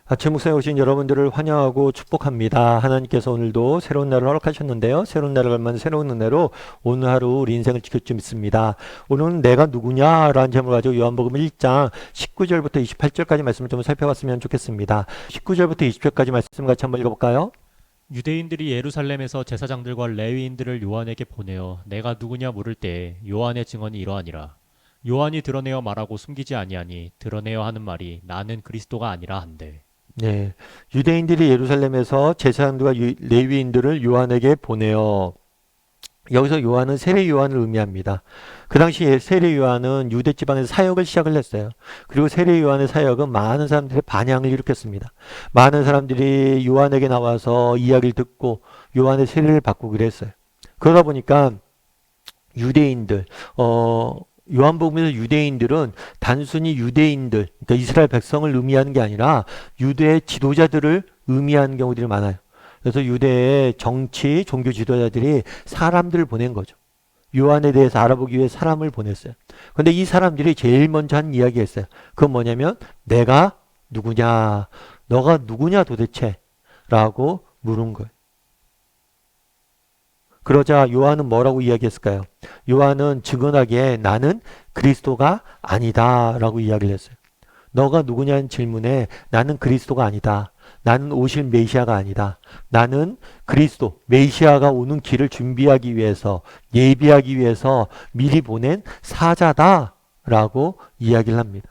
아침 목상에 오신 여러분들을 환영하고 축복합니다. 하나님께서 오늘도 새로운 날을 허락하셨는데요. 새로운 날을 걸면 새로운 은혜로 오늘 하루 우리 인생을 지킬 줄 믿습니다. 오늘은 내가 누구냐라는 제목을 가지고 요한복음 1장 19절부터 28절까지 말씀을 좀 살펴봤으면 좋겠습니다. 19절부터 20절까지 말씀 같이 한번 읽어볼까요? 유대인들이 예루살렘에서 제사장들과 레위인들을 요한에게 보내어 내가 누구냐 물을 때 요한의 증언이 이러하니라. 요한이 드러내어 말하고 숨기지 아니하니 드러내어 하는 말이 나는 그리스도가 아니라 한대. 네, 유대인들이 예루살렘에서 제사장들과 레위인들을 요한에게 보내어 여기서 요한은 세례 요한을 의미합니다. 그 당시 세례 요한은 유대 지방에서 사역을 시작을 했어요. 그리고 세례 요한의 사역은 많은 사람들의 반향을 일으켰습니다. 많은 사람들이 요한에게 나와서 이야기를 듣고 요한의 세례를 받고 그랬어요. 그러다 보니까 유대인들, 요한복음에서 유대인들은 단순히 유대인들, 그러니까 이스라엘 백성을 의미하는 게 아니라 유대의 지도자들을 의미하는 경우들이 많아요. 그래서 유대의 정치, 종교 지도자들이 사람들을 보낸 거죠. 요한에 대해서 알아보기 위해 사람을 보냈어요. 그런데 이 사람들이 제일 먼저 한 이야기였어요. 그건 뭐냐면 내가 누구냐, 너가 누구냐 도대체 라고 물은 거예요. 그러자 요한은 뭐라고 이야기했을까요? 요한은 증언하기에 나는 그리스도가 아니다 라고 이야기를 했어요. 너가 누구냐는 질문에 나는 그리스도가 아니다. 나는 오실 메시아가 아니다. 나는 그리스도, 메시아가 오는 길을 준비하기 위해서, 예비하기 위해서 미리 보낸 사자다 라고 이야기를 합니다.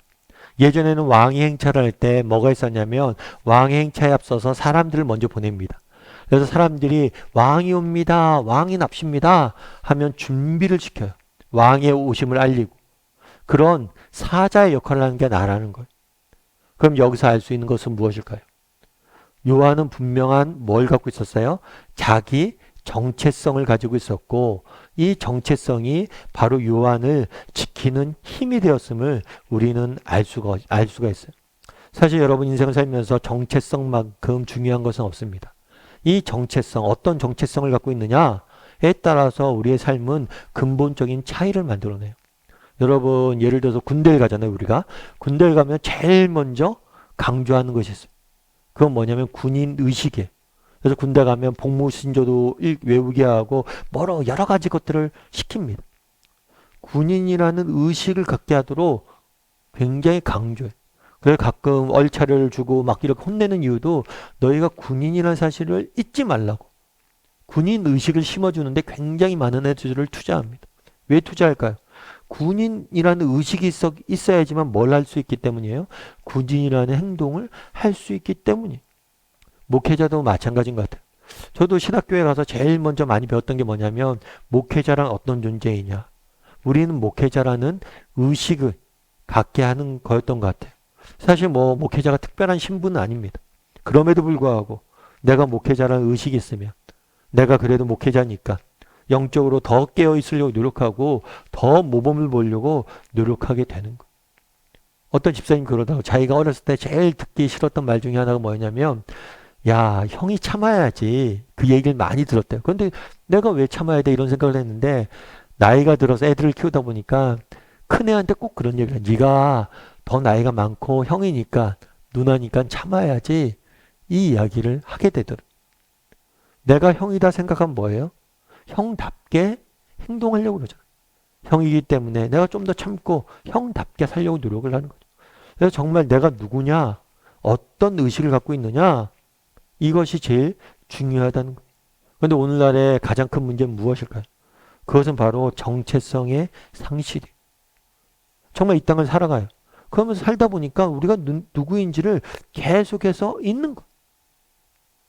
예전에는 왕이 행차를 할 때 뭐가 있었냐면 왕의 행차에 앞서서 사람들을 먼저 보냅니다. 그래서 사람들이 왕이 옵니다. 왕이 납십니다. 하면 준비를 시켜요. 왕의 오심을 알리고. 그런 사자의 역할을 하는 게 나라는 거예요. 그럼 여기서 알 수 있는 것은 무엇일까요? 요한은 분명한 뭘 갖고 있었어요? 자기 정체성을 가지고 있었고 이 정체성이 바로 요한을 지키는 힘이 되었음을 우리는 알 수가 있어요. 사실 여러분 인생을 살면서 정체성만큼 중요한 것은 없습니다. 이 정체성, 어떤 정체성을 갖고 있느냐에 따라서 우리의 삶은 근본적인 차이를 만들어내요. 여러분 예를 들어서 군대를 가잖아요. 우리가 군대를 가면 제일 먼저 강조하는 것이 있어요. 그건 뭐냐면 군인 의식이에요. 그래서 군대 가면 복무신조도 외우게 하고 여러 가지 것들을 시킵니다. 군인이라는 의식을 갖게 하도록 굉장히 강조해요. 그래서 가끔 얼차려를 주고 막 이렇게 혼내는 이유도 너희가 군인이라는 사실을 잊지 말라고. 군인 의식을 심어주는데 굉장히 많은 에너지를 투자합니다. 왜 투자할까요? 군인이라는 의식이 있어야지만 뭘 할 수 있기 때문이에요. 군인이라는 행동을 할 수 있기 때문이에요. 목회자도 마찬가지인 것 같아요. 저도 신학교에 가서 제일 먼저 많이 배웠던 게 뭐냐면 목회자란 어떤 존재이냐. 우리는 목회자라는 의식을 갖게 하는 거였던 것 같아요. 사실 목회자가 특별한 신분은 아닙니다. 그럼에도 불구하고 내가 목회자라는 의식이 있으면 내가 그래도 목회자니까 영적으로 더 깨어 있으려고 노력하고 더 모범을 보려고 노력하게 되는 거예요. 어떤 집사님 그러다가 자기가 어렸을 때 제일 듣기 싫었던 말 중에 하나가 뭐였냐면 야 형이 참아야지 그 얘기를 많이 들었대요. 그런데 내가 왜 참아야 돼 이런 생각을 했는데 나이가 들어서 애들을 키우다 보니까 큰애한테 꼭 그런 얘기를 해. 네가 더 나이가 많고 형이니까 누나니까 참아야지 이 이야기를 하게 되더라고요. 내가 형이다 생각하면 뭐예요? 형답게 행동하려고 그러잖아요. 형이기 때문에 내가 좀 더 참고 형답게 살려고 노력을 하는 거죠. 그래서 정말 내가 누구냐, 어떤 의식을 갖고 있느냐, 이것이 제일 중요하다는 거예요. 그런데 오늘날의 가장 큰 문제는 무엇일까요? 그것은 바로 정체성의 상실이에요. 정말 이 땅을 살아가요. 그러면서 살다 보니까 우리가 누구인지를 계속해서 잊는 거예요.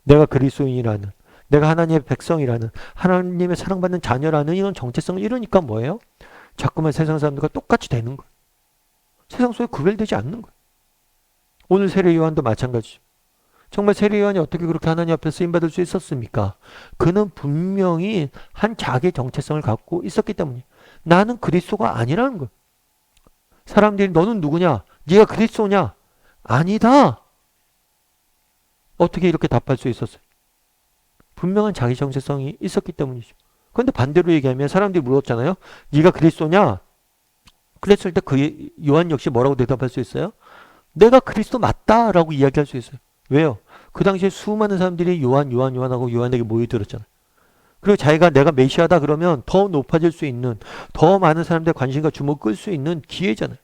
내가 그리스도인이라는, 내가 하나님의 백성이라는, 하나님의 사랑받는 자녀라는 이런 정체성을 잃으니까 뭐예요? 자꾸만 세상 사람들과 똑같이 되는 거예요. 세상 속에 구별되지 않는 거예요. 오늘 세례 요한도 마찬가지죠. 정말 세례 요한이 어떻게 그렇게 하나님 앞에 쓰임받을 수 있었습니까? 그는 분명히 한 자기의 정체성을 갖고 있었기 때문이에요. 나는 그리스도가 아니라는 거예요. 사람들이 너는 누구냐? 네가 그리스도냐? 아니다. 어떻게 이렇게 답할 수 있었어요? 분명한 자기 정체성이 있었기 때문이죠. 그런데 반대로 얘기하면 사람들이 물었잖아요. 네가 그리스도냐? 그랬을 때 그 요한 역시 뭐라고 대답할 수 있어요? 내가 그리스도 맞다라고 이야기할 수 있어요. 왜요? 그 당시에 수많은 사람들이 요한하고 요한에게 모여들었잖아요. 그리고 자기가 내가 메시아다 그러면 더 높아질 수 있는, 더 많은 사람들의 관심과 주목을 끌 수 있는 기회잖아요.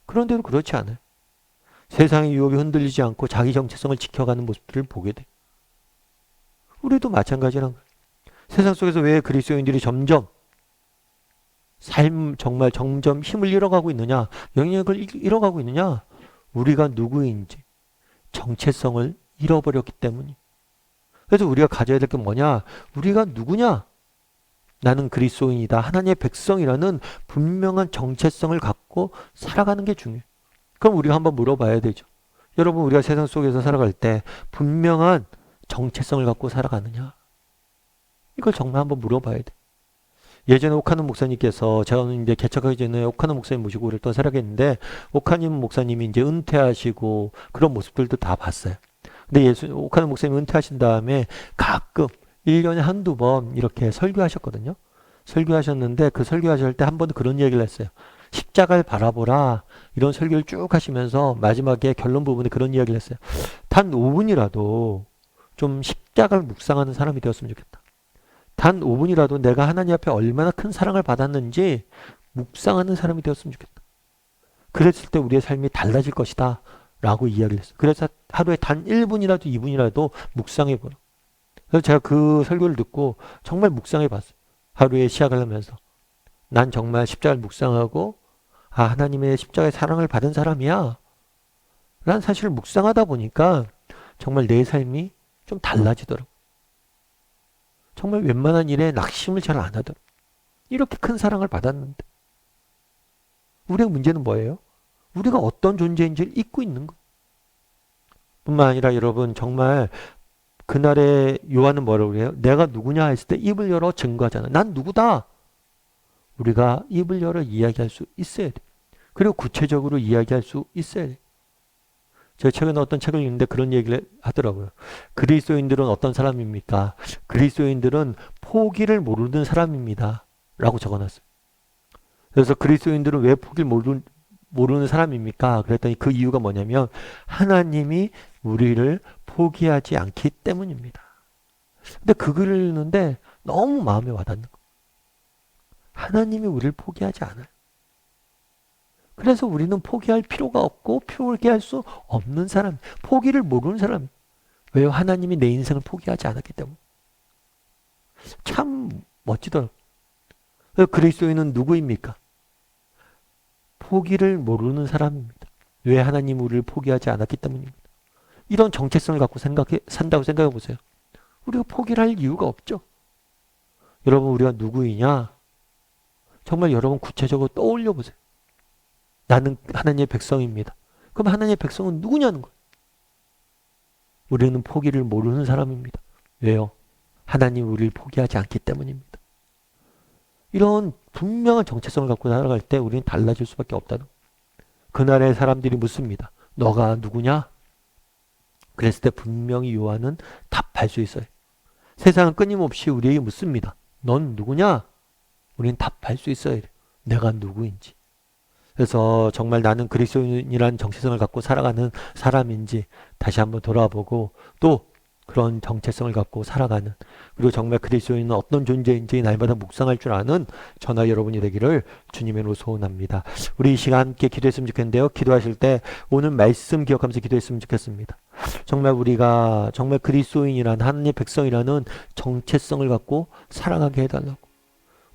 그런데도 그렇지 않아요. 세상의 유혹에 흔들리지 않고 자기 정체성을 지켜가는 모습들을 보게 돼. 우리도 마찬가지란 거예요. 세상 속에서 왜 그리스도인들이 점점 정말 점점 힘을 잃어가고 있느냐, 영향력을 잃어가고 있느냐? 우리가 누구인지 정체성을 잃어버렸기 때문이. 그래서 우리가 가져야 될 게 뭐냐? 우리가 누구냐? 나는 그리스도인이다. 하나님의 백성이라는 분명한 정체성을 갖고 살아가는 게 중요해요. 그럼 우리가 한번 물어봐야 되죠. 여러분, 우리가 세상 속에서 살아갈 때 분명한 정체성을 갖고 살아가느냐? 이걸 정말 한번 물어봐야 돼. 예전에 오카노 목사님께서, 제가 이제 개척하기 전에 오카노 목사님 모시고 오랫동안 살아갔는데, 오카노 목사님이 이제 은퇴하시고 그런 모습들도 다 봤어요. 근데 오카노 목사님 은퇴하신 다음에 가끔 1년에 한두 번 이렇게 설교하셨거든요. 설교하셨는데 그 설교하실 때 한 번 그런 얘기를 했어요. 십자가를 바라보라. 이런 설교를 쭉 하시면서 마지막에 결론 부분에 그런 이야기를 했어요. 단 5분이라도 좀 십자가를 묵상하는 사람이 되었으면 좋겠다. 단 5분이라도 내가 하나님 앞에 얼마나 큰 사랑을 받았는지 묵상하는 사람이 되었으면 좋겠다. 그랬을 때 우리의 삶이 달라질 것이다. 라고 이야기를 했어요. 그래서 하루에 단 1분이라도 2분이라도 묵상해 보라. 그래서 제가 그 설교를 듣고 정말 묵상해 봤어요. 하루에 시작을 하면서. 난 정말 십자가를 묵상하고 하나님의 십자가의 사랑을 받은 사람이야. 난 사실 묵상하다 보니까 정말 내 삶이 좀 달라지더라고. 정말 웬만한 일에 낙심을 잘 안 하더라고. 이렇게 큰 사랑을 받았는데. 우리의 문제는 뭐예요? 우리가 어떤 존재인지를 잊고 있는 거. 뿐만 아니라 여러분 정말 그날에 요한은 뭐라고 그래요? 내가 누구냐 했을 때 입을 열어 증거하잖아. 난 누구다. 우리가 입을 열어 이야기할 수 있어야 돼. 그리고 구체적으로 이야기할 수 있어야 돼. 제가 최근에 어떤 책을 읽는데 그런 얘기를 하더라고요. 그리스도인들은 어떤 사람입니까? 그리스도인들은 포기를 모르는 사람입니다. 라고 적어놨어요. 그래서 그리스도인들은 왜 포기를 모르는 사람입니까? 그랬더니 그 이유가 뭐냐면 하나님이 우리를 포기하지 않기 때문입니다. 근데 그 글을 읽는데 너무 마음에 와닿는 거예요. 하나님이 우리를 포기하지 않아요. 그래서 우리는 포기할 필요가 없고 포기할 수 없는 사람, 포기를 모르는 사람. 왜요? 하나님이 내 인생을 포기하지 않았기 때문에. 참 멋지더라고요. 그리스도인은 누구입니까? 포기를 모르는 사람입니다. 왜 하나님 우리를 포기하지 않았기 때문입니다. 이런 정체성을 갖고 산다고 생각해 보세요. 우리가 포기를 할 이유가 없죠. 여러분, 우리가 누구이냐? 정말 여러분 구체적으로 떠올려 보세요. 나는 하나님의 백성입니다. 그럼 하나님의 백성은 누구냐는 거예요. 우리는 포기를 모르는 사람입니다. 왜요? 하나님 우리를 포기하지 않기 때문입니다. 이런 분명한 정체성을 갖고 살아갈 때 우리는 달라질 수밖에 없다는 거예요. 그날의 사람들이 묻습니다. 너가 누구냐? 그랬을 때 분명히 요한은 답할 수 있어요. 세상은 끊임없이 우리에게 묻습니다. 넌 누구냐? 우리는 답할 수 있어야 돼요. 내가 누구인지. 그래서 정말 나는 그리스도인이라는 정체성을 갖고 살아가는 사람인지 다시 한번 돌아보고 또 그런 정체성을 갖고 살아가는, 그리고 정말 그리스도인은 어떤 존재인지 날마다 묵상할 줄 아는 저나 여러분이 되기를 주님의 이름으로 소원합니다. 우리 이 시간 함께 기도했으면 좋겠는데요. 기도하실 때 오늘 말씀 기억하면서 기도했으면 좋겠습니다. 정말 우리가 정말 그리스도인이라는 하나님의 백성이라는 정체성을 갖고 살아가게 해달라고.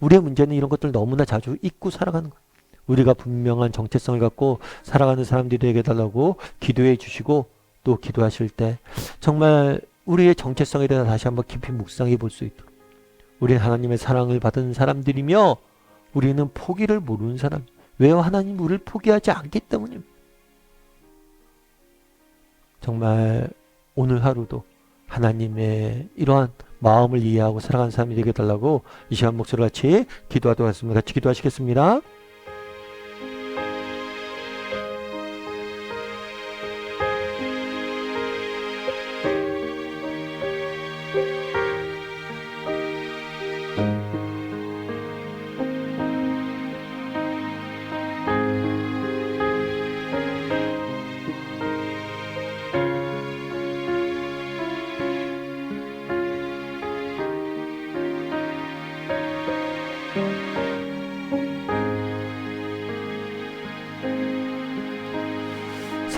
우리의 문제는 이런 것들 너무나 자주 잊고 살아가는 거예요. 우리가 분명한 정체성을 갖고 살아가는 사람들이 되게 해달라고 기도해 주시고, 또 기도하실 때 정말 우리의 정체성에 대해서 다시 한번 깊이 묵상해 볼 수 있도록, 우리는 하나님의 사랑을 받은 사람들이며 우리는 포기를 모르는 사람. 왜요? 하나님 우리를 포기하지 않기 때문입니다. 정말 오늘 하루도 하나님의 이러한 마음을 이해하고 살아가는 사람이 되게 해달라고 이 시간 목소리 같이 기도하도록 하겠습니다. 같이 기도하시겠습니다.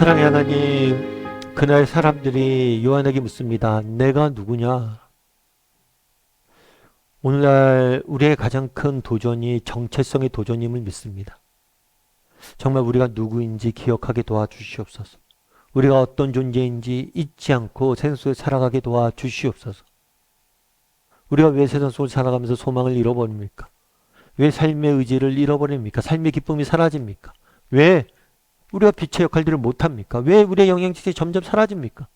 사랑의 하나님, 그날 사람들이 요한에게 묻습니다. 내가 누구냐? 오늘날 우리의 가장 큰 도전이 정체성의 도전임을 믿습니다. 정말 우리가 누구인지 기억하게 도와주시옵소서. 우리가 어떤 존재인지 잊지 않고 세상 속에 살아가게 도와주시옵소서. 우리가 왜 세상 속을 살아가면서 소망을 잃어버립니까? 왜 삶의 의지를 잃어버립니까? 삶의 기쁨이 사라집니까? 왜 우리가 빛의 역할들을 못합니까? 왜 우리의 영향력이 점점 사라집니까?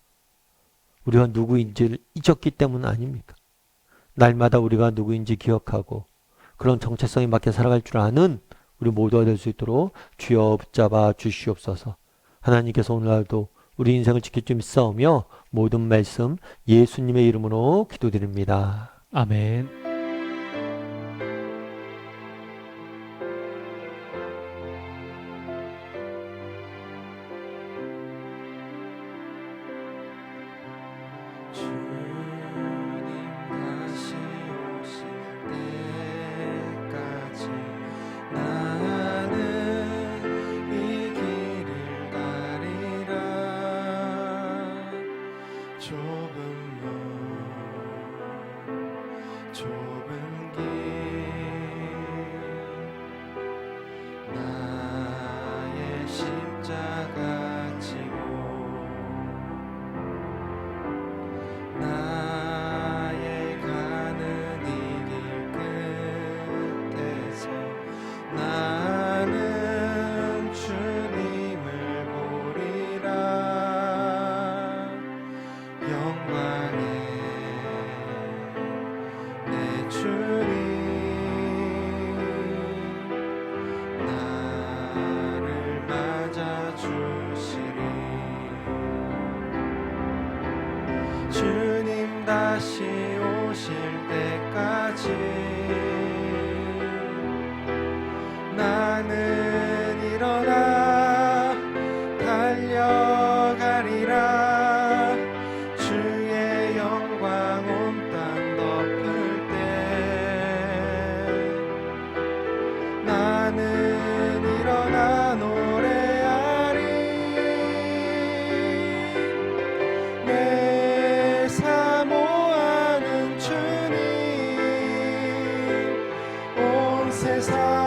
우리가 누구인지를 잊었기 때문 아닙니까? 날마다 우리가 누구인지 기억하고 그런 정체성에 맞게 살아갈 줄 아는 우리 모두가 될 수 있도록 주여 붙잡아 주시옵소서. 하나님께서 오늘날도 우리 인생을 지킬 줄 믿사오며 모든 말씀 예수님의 이름으로 기도드립니다. 아멘. 좁은 길 나의 십자가 지고 나의 가는 이 길 끝에서 나는 주님을 보리라 영광의 내 주님 나를 맞아주시리 주님 다시 오실 때까지 나는 일어나 달려가리라 주의 영광 온 땅 덮을 때 나는 일어나 노래하리 내 사모하는 주님 온 세상